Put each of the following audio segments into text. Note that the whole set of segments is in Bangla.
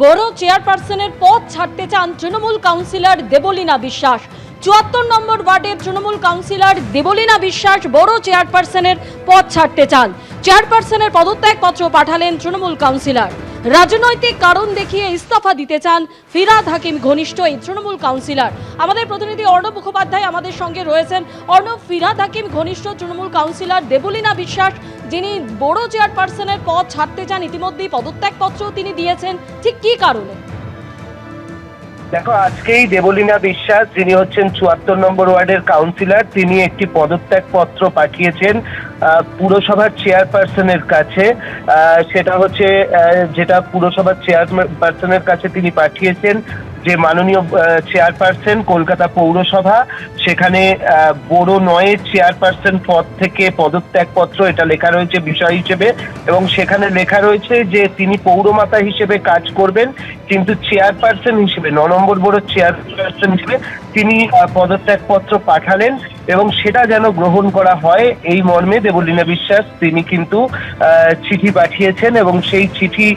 বড় চেয়ারপারসনের পদ ছাড়তে চান তৃণমূল কাউন্সিলর দেবলীনা বিশ্বাস। ৭৪ নম্বর ওয়ার্ডের তৃণমূল কাউন্সিলর দেবলীনা বিশ্বাস বড় চেয়ারপারসনের পদ ছাড়তে চান। চেয়ারপারসনের পদত্যাগপত্র পাঠালেন তৃণমূল কাউন্সিলর। রাজনৈতিক কারণ দেখিয়ে ইস্তফা দিতে চান ফিরহাদ হাকিম ঘনিষ্ঠ এই তৃণমূল কাউন্সিলর। আমাদের প্রতিনিধি অর্ণব মুখোপাধ্যায় আমাদের সঙ্গে রয়েছেন। অর্ণব, ফিরহাদ হাকিম ঘনিষ্ঠ তৃণমূল কাউন্সিলর দেবলীনা বিশ্বাস যিনি বড় চেয়ারপারসনের পদ ছাড়তে চান, ইতিমধ্যেই পদত্যাগপত্র তিনি দিয়েছেন, ঠিক কী কারণে? দেখো, আজকেই দেবলীনা বিশ্বাস যিনি হচ্ছেন ৭৪ নম্বর ওয়ার্ডের কাউন্সিলর, তিনি একটি পদত্যাগ পত্র পাঠিয়েছেন পুরসভার চেয়ারপারসনের কাছে। সেটা হচ্ছে যেটা পুরসভার চেয়ারপারসনের কাছে তিনি পাঠিয়েছেন যে মাননীয় চেয়ারপারসন কলকাতা পৌরসভা, সেখানে বড় নয়ের চেয়ারপারসন পদ থেকে পদত্যাগপত্র এটা লেখা রয়েছে বিষয় হিসেবে, এবং সেখানে লেখা রয়েছে যে তিনি পৌরমাতা হিসেবে কাজ করবেন, কিন্তু চেয়ারপারসন হিসেবে ৯ নম্বর বড় চেয়ারপারসন হিসেবে তিনি পদত্যাগপত্র পাঠালেন এবং সেটা যেন গ্রহণ করা হয় এই মর্মে দেবলীনা বিশ্বাস তিনি কিন্তু চিঠি পাঠিয়েছেন এবং সেই চিঠি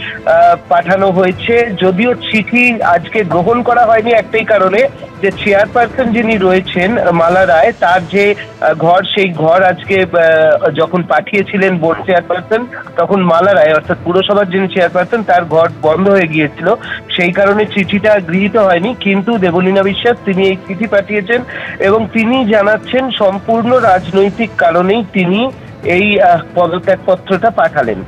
পাঠানো হয়েছে। যদিও চিঠি আজকে গ্রহণ করা হয়নি একটাই কারণে, যে চেয়ারপারসন যিনি রয়েছেন মালা রায়, তার যে ঘর, সেই ঘর আজকে যখন পাঠিয়েছিলেন বোর্ড চেয়ারপারসন, তখন মালা রায় অর্থাৎ পুরসভার যিনি চেয়ারপারসন তার ঘর বন্ধ হয়ে গিয়েছিল, সেই কারণে চিঠিটা গৃহীত হয়নি। কিন্তু দেবলীনা বিশ্বাস তিনি এই চিঠি পাঠিয়েছেন এবং তিনি জানাচ্ছেন সম্পূর্ণ রাজনৈতিক কারণেই তিনি এই পদত্যাগপত্রটা পাঠালেন।